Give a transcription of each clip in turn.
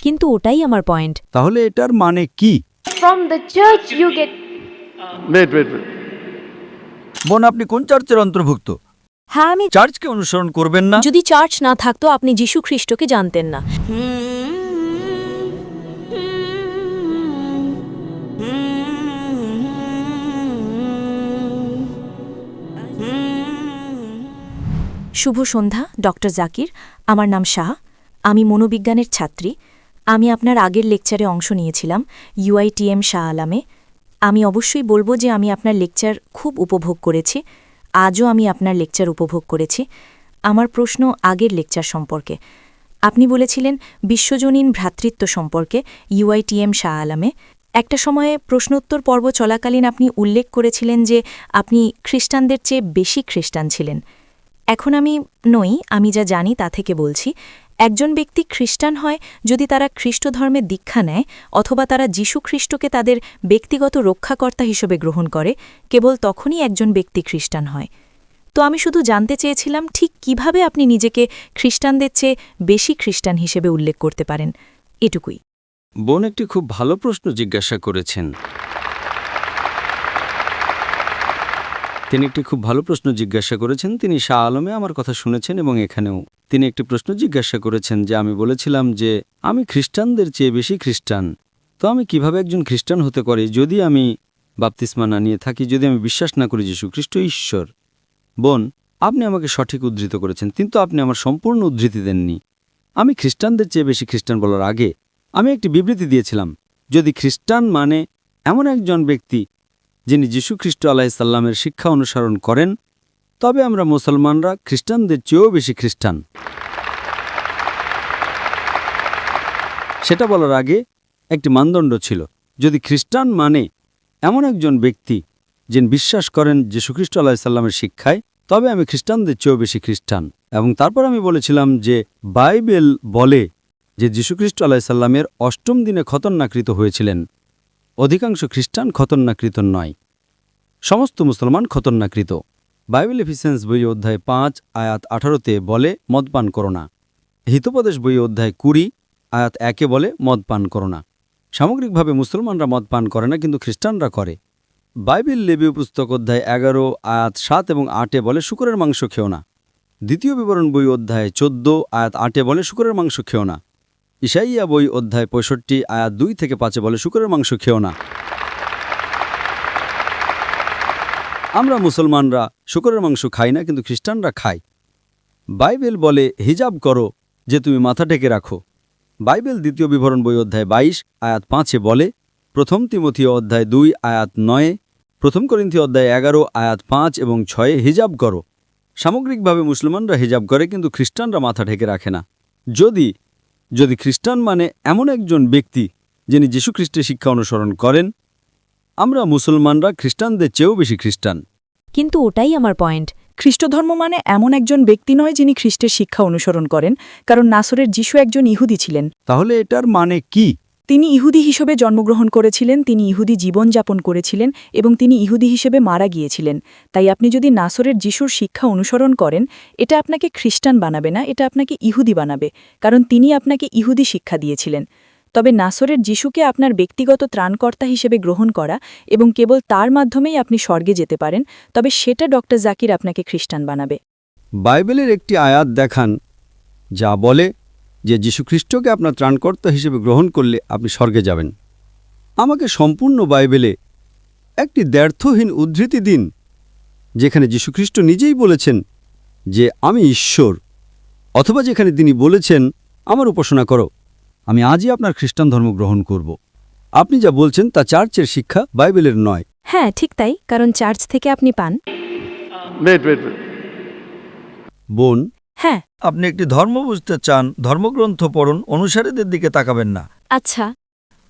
কিন্তু ওটাই আমার পয়েন্ট। তাহলে এটার মানে কি? From the church you get. Wait. বোন, আপনি কোন চার্চের অন্তর্ভুক্ত? হ্যাঁ, আমি চার্চকে অনুসরণ করবেন না? যদি চার্চ না থাকতো আপনি যীশু খ্রিস্টকে জানতেন না। শুভ সন্ধ্যা ডক্টর জাকির। আমার নাম শাহ। আমি মনোবিজ্ঞানের ছাত্রী। আমি আপনার আগের লেকচারে অংশ নিয়েছিলাম UITM শাহ আলামে। আমি অবশ্যই বলবো যে আমি আপনার লেকচার খুব উপভোগ করেছি। আজও আমি আপনার লেকচার উপভোগ করেছি। আমার প্রশ্ন আগের লেকচার সম্পর্কে। আপনি বলেছিলেন বিশ্বজনীন ভ্রাতৃত্ব সম্পর্কে UITM শাহ আলামে। একটা সময়ে প্রশ্নোত্তর পর্ব চলাকালীন আপনি উল্লেখ করেছিলেন যে আপনি খ্রিস্টানদের চেয়ে বেশি খ্রিস্টান ছিলেন। এখন আমি নই, আমি যা জানি তা থেকে বলছি। একজন ব্যক্তি খ্রিস্টান হয় যদি তারা খ্রিস্ট ধর্মে দীক্ষা নেয় অথবা তারা যীশু খ্রিস্টকে তাদের ব্যক্তিগত রক্ষাকর্তা হিসেবে গ্রহণ করে, কেবল তখনই একজন ব্যক্তি খ্রিস্টান হয়। তো আমি শুধু জানতে চেয়েছিলাম ঠিক কিভাবে আপনি নিজেকে খ্রিস্টানদের চেয়ে বেশি খ্রিস্টান হিসেবে উল্লেখ করতে পারেন, এটুকুই। বোন একটি খুব ভালো প্রশ্ন জিজ্ঞাসা করেছেন। তিনি শাহ আলমে আমার কথা শুনেছেন এবং এখানেও তিনি একটি প্রশ্ন জিজ্ঞাসা করেছেন যে আমি বলেছিলাম যে আমি খ্রিস্টানদের চেয়ে বেশি খ্রিস্টান। তো আমি কিভাবে একজন খ্রিস্টান হতে পারি যদি আমি বাপ্তিস্মা না নিয়ে থাকি, যদি আমি বিশ্বাস না করি যীশু খ্রিস্ট ঈশ্বর? বোন, আপনি আমাকে সঠিক উদ্ধৃত করেছেন, কিন্তু আপনি আমার সম্পূর্ণ উদ্ধৃতি দেননি। আমি খ্রিস্টানদের চেয়ে বেশি খ্রিস্টান বলার আগে আমি একটি বিবৃতি দিয়েছিলাম, যদি খ্রিস্টান মানে এমন একজন ব্যক্তি যিনি যীশু খ্রিস্ট আলাইসাল্লামের শিক্ষা অনুসরণ করেন, তবে আমরা মুসলমানরা খ্রিস্টানদের চেয়েও বেশি খ্রিস্টান। সেটা বলার আগে একটি মানদণ্ড ছিল, যদি খ্রিস্টান মানে এমন একজন ব্যক্তি যিনি বিশ্বাস করেন যীশু খ্রিস্ট আলাইসাল্লামের শিক্ষায়, তবে আমি খ্রিস্টানদের চেয়েও বেশি খ্রিস্টান। এবং তারপর আমি বলেছিলাম যে বাইবেল বলে যে যীশু খ্রিস্ট আলাইসাল্লামের অষ্টম দিনে খতনাকৃত হয়েছিলেন। অধিকাংশ খ্রিস্টান খতনাকৃত নয়, সমস্ত মুসলমান খতনাকৃত। বাইবেল এফিসিয়েন্স বই অধ্যায় 5 আয়াত 18-তে বলে মদপান করো না। হিতোপদেশ বই অধ্যায় 20 আয়াত 1-এ বলে মদপান করো না। সামগ্রিকভাবে মুসলমানরা মদপান করে না, কিন্তু খ্রিস্টানরা করে। বাইবেল লেবীয় পুস্তক অধ্যায় 11 আয়াত 7 এবং 8-এ বলে শূকরের মাংস খেও না। দ্বিতীয় বিবরণ বই অধ্যায় 14 আয়াত 8-এ বলে শূকরের মাংস খেও না। ইসাইয়া বই অধ্যায় 65 আয়াত 2 থেকে 5-এ বলে শূকরের মাংস খেও না। আমরা মুসলমানরা শূকরের মাংস খাই না, কিন্তু খ্রিস্টানরা খায়। বাইবেল বলে হিজাব করো, যে তুমি মাথা ঢেকে রাখো। বাইবেল দ্বিতীয় বিবরণ বই অধ্যায় 22 আয়াত 5-এ বলে, প্রথম তিমথিয় অধ্যায় 2 আয়াত 9, প্রথম করিন্থী অধ্যায় 11 আয়াত 5 এবং 6-এ হিজাব করো। সামগ্রিকভাবে মুসলমানরা হিজাব করে, কিন্তু খ্রিস্টানরা মাথা ঢেকে রাখে না। যদি খ্রিস্টান মানে এমন একজন ব্যক্তি যিনি যীশু খ্রিস্টের শিক্ষা অনুসরণ করেন, আমরা মুসলমানরা খ্রিস্টানদের চেয়েও বেশি খ্রিস্টান। কিন্তু ওটাই আমার পয়েন্ট। খ্রিস্টধর্ম মানে এমন একজন ব্যক্তি নয় যিনি খ্রিস্টের শিক্ষা অনুসরণ করেন, কারণ নাসরের যীশু একজন ইহুদি ছিলেন। তাহলে এটার মানে কি? তিনি ইহুদি হিসেবে জন্মগ্রহণ করেছিলেন, তিনি ইহুদি জীবনযাপন করেছিলেন এবং তিনি ইহুদি হিসেবে মারা গিয়েছিলেন। তাই আপনি যদি নাসরের যীশুর শিক্ষা অনুসরণ করেন, এটা আপনাকে খ্রিস্টান বানাবে না, এটা আপনাকে ইহুদি বানাবে, কারণ তিনি আপনাকে ইহুদি শিক্ষা দিয়েছিলেন। তবে নাসরের যীশুকে আপনার ব্যক্তিগত ত্রাণকর্তা হিসেবে গ্রহণ করা এবং কেবল তার মাধ্যমেই আপনি স্বর্গে যেতে পারেন, তবে সেটা ডক্টর জাকির আপনাকে খ্রিস্টান বানাবে। বাইবেলের একটি আয়াত দেখান যা বলে যে যীশুখ্রিস্টকে আপনার ত্রাণকর্তা হিসেবে গ্রহণ করলে আপনি স্বর্গে যাবেন। আমাকে সম্পূর্ণ বাইবেলে একটি দ্ব্যর্থহীন উদ্ধৃতি দিন যেখানে যীশুখ্রিস্ট নিজেই বলেছেন যে আমি ঈশ্বর, অথবা যেখানে তিনি বলেছেন আমার উপাসনা করো, আমি আজই আপনার খ্রিস্টান ধর্ম গ্রহণ করব। আপনি যা বলছেন তা চার্চের শিক্ষা, বাইবেলের নয়। হ্যাঁ, ঠিক তাই, কারণ চার্চ থেকে আপনি পান। Wait. বোন, হ্যাঁ। আপনি একটি ধর্ম বুঝতে চান, ধর্মগ্রন্থ পড়ুন, অনুসারীদের দিকে তাকাবেন না। আচ্ছা,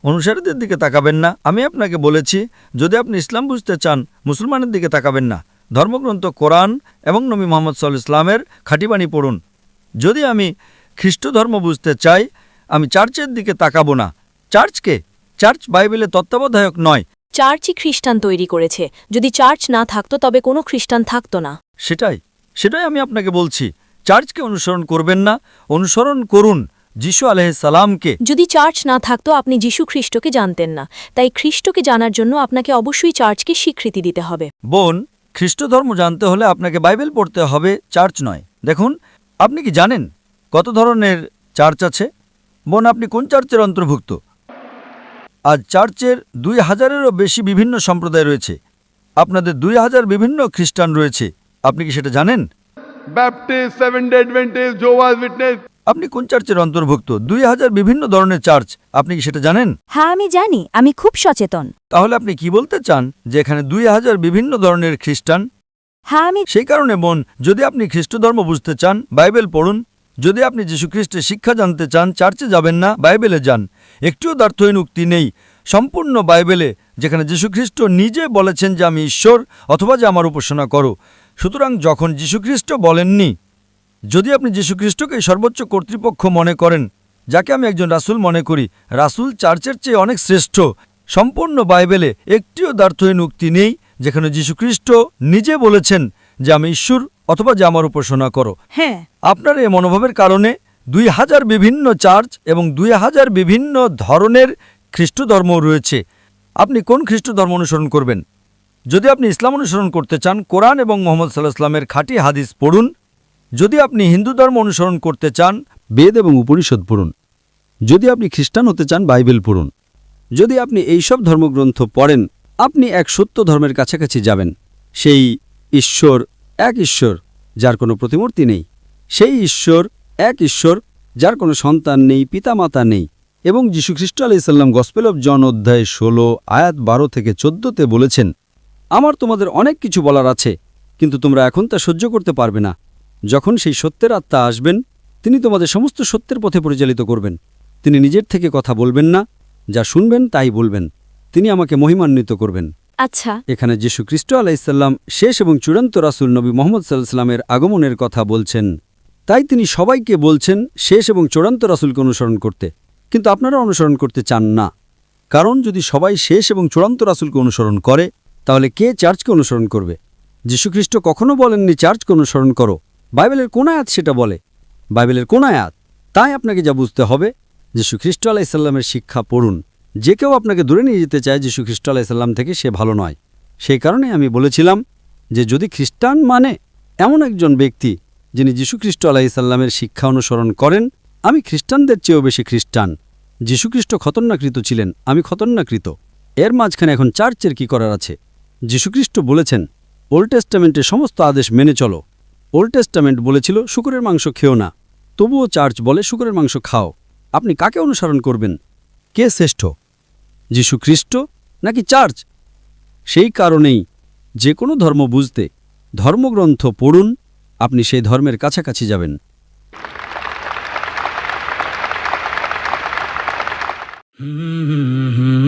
অনুসারীদের দিকে তাকাবেন না। আমি আপনাকে বলেছি, যদি আপনি ইসলাম বুঝতে চান, মুসলমানের দিকে তাকাবেন না। ধর্মগ্রন্থ কোরআন এবং নবী মুহাম্মদ সাল্লাল্লাহু আলাইহি ওয়াসাল্লামের খাঁটিবাণী পড়ুন। যদি আমি খ্রিস্ট ধর্ম বুঝতে চাই, আমি চার্চের দিকে তাকাবো না। চার্চ বাইবেলের তত্ত্বাবধায়ক নয়। চার্চই খ্রিস্টান তৈরি করেছে। যদি চার্চ না থাকতো তবে কোনো খ্রিস্টান থাকতো না। সেটাই আমি আপনাকে বলছি। চার্চকে অনুসরণ করবেন না, অনুসরণ করুন যিশু আলাইহিসসালামকে। যদি চার্চ না থাকতো আপনি যীশু খ্রিস্টকে জানতেন না, তাই খ্রিস্টকে জানার জন্য আপনাকে অবশ্যই চার্চকে স্বীকৃতি দিতে হবে। বোন, খ্রিস্ট ধর্ম জানতে হলে আপনাকে বাইবেল পড়তে হবে, চার্চ নয়। দেখুন, আপনি কি জানেন কত ধরনের চার্চ আছে? বোন, আপনি কোন চার্চের অন্তর্ভুক্ত? আজ চার্চের 2000-এরও বেশি বিভিন্ন সম্প্রদায় রয়েছে। আপনাদের 2000 বিভিন্ন খ্রিস্টান রয়েছে। আপনি কি সেটা জানেন? Baptist, Seventh-day Adventist, Jehovah's Witness. আপনি কোন চার্চের অন্তর্ভুক্ত? 2000 বিভিন্ন ধরনের চার্চ। আপনি কি সেটা জানেন? হ্যাঁ, আমি জানি, আমি খুব সচেতন। তাহলে আপনি কি বলতে চান যে এখানে 2000 বিভিন্ন ধরনের খ্রিস্টান? হ্যাঁ, আমি সেই কারণে বোন, যদি আপনি খ্রিস্ট ধর্ম বুঝতে চান, বাইবেল পড়ুন। যদি আপনি যীশুখ্রিস্টের শিক্ষা জানতে চান, চার্চে যাবেন না, বাইবেলে যান। একটুও দ্ব্যর্থহীন উক্তি নেই সম্পূর্ণ বাইবেলে, যেখানে যীশুখ্রিস্ট নিজে বলেছেন যে আমি ঈশ্বর অথবা যে আমার উপাসনা করো। সুতরাং যখন যীশুখ্রিস্ট বলেননি, যদি আপনি যীশুখ্রিস্টকে সর্বোচ্চ কর্তৃপক্ষ মনে করেন, যাকে আমি একজন রাসূল মনে করি, রাসূল চার্চের চেয়ে অনেক শ্রেষ্ঠ। সম্পূর্ণ বাইবেলে একটিও দ্ব্যর্থহীন উক্তি নেই যেখানে যীশুখ্রিস্ট নিজে বলেছেন যে আমি ঈশ্বর অথবা যে আমার উপাসনা করো। হ্যাঁ, আপনার এই মনোভাবের কারণে 2000 বিভিন্ন চার্চ এবং 2000 বিভিন্ন ধরনের খ্রিস্ট ধর্ম রয়েছে। আপনি কোন খ্রিস্ট ধর্ম অনুসরণ করবেন? যদি আপনি ইসলাম অনুসরণ করতে চান, কোরআন এবং মুহাম্মদ সাল্লাল্লাহু আলাইহি ওয়াসাল্লামের খাঁটি হাদিস পড়ুন। যদি আপনি হিন্দু ধর্ম অনুসরণ করতে চান, বেদ এবং উপনিষদ পড়ুন। যদি আপনি খ্রিস্টান হতে চান, বাইবেল পড়ুন। যদি আপনি এইসব ধর্মগ্রন্থ পড়েন, আপনি এক সত্য ধর্মের কাছাকাছি যাবেন। সেই ঈশ্বর, এক ঈশ্বর, যার কোনো প্রতিমূর্তি নেই। সেই ঈশ্বর, এক ঈশ্বর, যার কোনো সন্তান নেই, পিতামাতা নেই। এবং যীশুখ্রিস্ট আলাইহিস সালাম গসপেল অব জন অধ্যায় 16 আয়াত 12 থেকে 14-তে বলেছেন, আমার তোমাদের অনেক কিছু বলার আছে, কিন্তু তোমরা এখন তা সহ্য করতে পারবে না। যখন সেই সত্যের আত্মা আসবেন, তিনি তোমাদের সমস্ত সত্যের পথে পরিচালিত করবেন। তিনি নিজের থেকে কথা বলবেন না, যা শুনবেন তাই বলবেন। তিনি আমাকে মহিমান্বিত করবেন। আচ্ছা, এখানে যীশু খ্রিস্ট আলাইহিসসালাম শেষ এবং চূড়ান্ত রাসূল নবী মুহাম্মদ সাল্লাল্লাহু আলাইহি ওয়াসাল্লামের আগমনের কথা বলছেন। তাই তিনি সবাইকে বলছেন শেষ এবং চূড়ান্ত রাসূলকে অনুসরণ করতে, কিন্তু আপনারা অনুসরণ করতে চান না। কারণ যদি সবাই শেষ এবং চূড়ান্ত রাসূলকে অনুসরণ করে, তাহলে কে চার্চকে অনুসরণ করবে? যীশুখ্রিস্ট কখনো বলেননি চার্চকে অনুসরণ করো। বাইবেলের কোন আয়াত সেটা বলে? বাইবেলের কোন আয়াত? তাই আপনাকে যা বুঝতে হবে, যীশুখ্রিস্ট আলাইহিস সালামের শিক্ষা পড়ুন। যে কেউ আপনাকে দূরে নিয়ে যেতে চায় যীশুখ্রিস্ট আলাইহিস সালাম থেকে, সে ভালো নয়। সেই কারণে আমি বলেছিলাম যে যদি খ্রিস্টান মানে এমন একজন ব্যক্তি যিনি যীশুখ্রিস্ট আলাইহিস সালামের শিক্ষা অনুসরণ করেন, আমি খ্রিস্টানদের চেয়েও বেশি খ্রিস্টান। যীশুখ্রিস্ট খতনাকৃত ছিলেন, আমি খতনাকৃত। এর মাঝখানে এখন চার্চের কি করার আছে? যীশুখ্রিস্ট বলেছেন ওল্ড টেস্টামেন্টের সমস্ত আদেশ মেনে চলো। ওল্ড টেস্টামেন্ট বলেছিল শুকরের মাংস খেও না, তবুও চার্চ বলে শুকরের মাংস খাও। আপনি কাকে অনুসরণ করবেন? কে শ্রেষ্ঠ, যীশুখ্রিস্ট নাকি চার্চ? সেই কারণেই যে কোনো ধর্ম বুঝতে ধর্মগ্রন্থ পড়ুন, আপনি সেই ধর্মের কাছাকাছি যাবেন। হুম হুম হুম